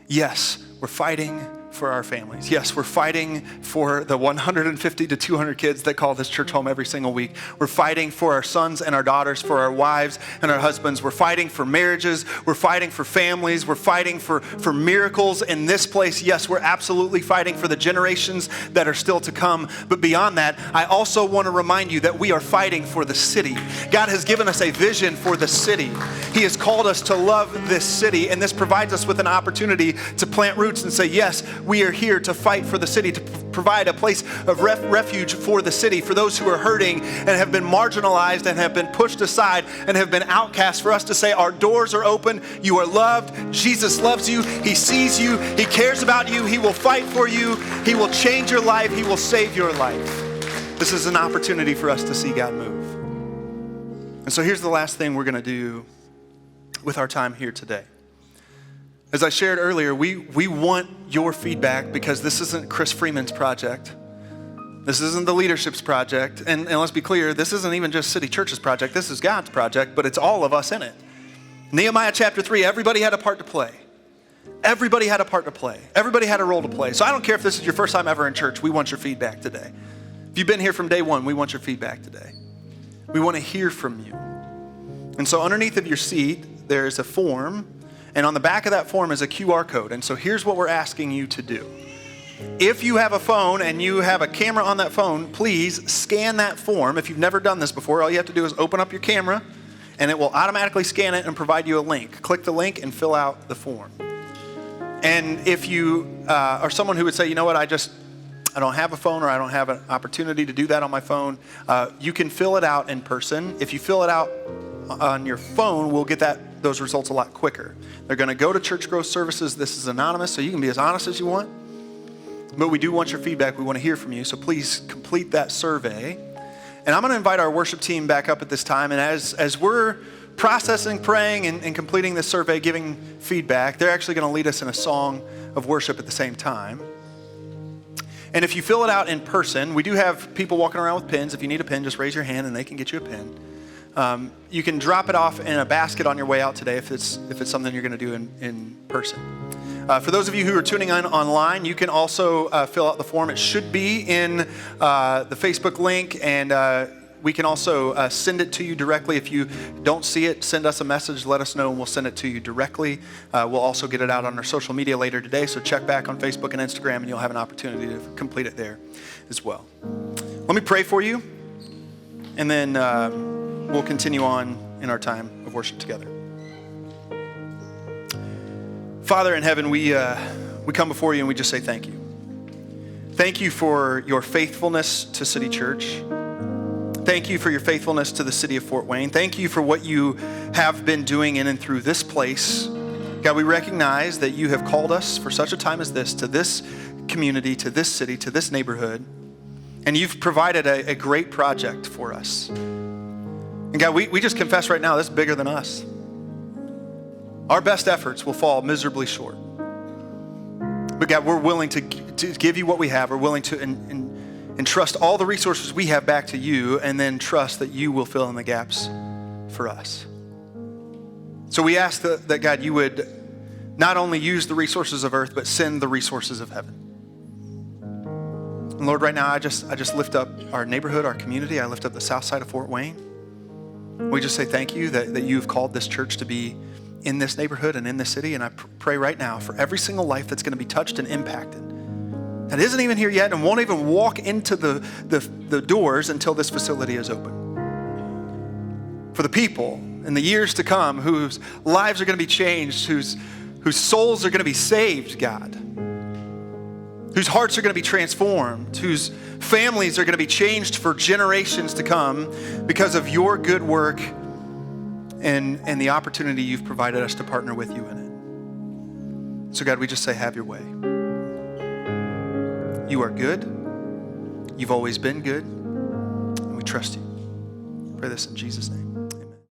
Yes, we're fighting for our families. Yes, we're fighting for the 150 to 200 kids that call this church home every single week. We're fighting for our sons and our daughters, for our wives and our husbands. We're fighting for marriages. We're fighting for families. We're fighting for miracles in this place. Yes, we're absolutely fighting for the generations that are still to come. But beyond that, I also want to remind you that we are fighting for the city. God has given us a vision for the city. He has called us to love this city, and this provides us with an opportunity to plant roots and say, yes, we are here to fight for the city, to provide a place of refuge for the city, for those who are hurting and have been marginalized and have been pushed aside and have been outcast, for us to say our doors are open, you are loved, Jesus loves you, he sees you, he cares about you, he will fight for you, he will change your life, he will save your life. This is an opportunity for us to see God move. And so here's the last thing we're going to do with our time here today. As I shared earlier, we want your feedback because this isn't Chris Freeman's project. This isn't the leadership's project. And let's be clear, this isn't even just City Church's project. This is God's project, but it's all of us in it. Nehemiah chapter 3, everybody had a part to play. Everybody had a part to play. Everybody had a role to play. So I don't care if this is your first time ever in church, we want your feedback today. If you've been here from day one, we want your feedback today. We want to hear from you. And so underneath of your seat, there's a form. And on the back of that form is a QR code. And so here's what we're asking you to do. If you have a phone and you have a camera on that phone, please scan that form. If you've never done this before, all you have to do is open up your camera and it will automatically scan it and provide you a link. Click the link and fill out the form. And if you are someone who would say, you know what, I don't have a phone or I don't have an opportunity to do that on my phone, you can fill it out in person. If you fill it out on your phone, we'll get those results a lot quicker. They're going to go to Church Growth Services. This is anonymous, so you can be as honest as you want. But we do want your feedback. We want to hear from you. So please complete that survey. And I'm going to invite our worship team back up at this time. And as we're processing, praying, and completing this survey, giving feedback, they're actually going to lead us in a song of worship at the same time. And if you fill it out in person, we do have people walking around with pens. If you need a pen, just raise your hand and they can get you a pen. You can drop it off in a basket on your way out today if it's something you're going to do in person. For those of you who are tuning in online, you can also fill out the form. It should be in the Facebook link, and we can also send it to you directly. If you don't see it, send us a message, let us know, and we'll send it to you directly. We'll also get it out on our social media later today, so check back on Facebook and Instagram, and you'll have an opportunity to complete it there as well. Let me pray for you, and then we'll continue on in our time of worship together. Father in heaven, we come before you and we just say thank you. Thank you for your faithfulness to City Church. Thank you for your faithfulness to the city of Fort Wayne. Thank you for what you have been doing in and through this place. God, we recognize that you have called us for such a time as this, to this community, to this city, to this neighborhood, and you've provided a great project for us. And God, we just confess right now, this is bigger than us. Our best efforts will fall miserably short. But God, we're willing to give you what we have. We're willing to entrust all the resources we have back to you, and then trust that you will fill in the gaps for us. So we ask that God, you would not only use the resources of earth, but send the resources of heaven. And Lord, right now, I just lift up our neighborhood, our community. I lift up the south side of Fort Wayne. We just say thank you that you've called this church to be in this neighborhood and in this city. And I pray right now for every single life that's going to be touched and impacted, that isn't even here yet and won't even walk into the doors until this facility is open. For the people in the years to come whose lives are going to be changed, whose souls are going to be saved, God, whose hearts are going to be transformed, whose families are going to be changed for generations to come because of your good work and the opportunity you've provided us to partner with you in it. So God, we just say, have your way. You are good. You've always been good. And we trust you. Pray this in Jesus' name.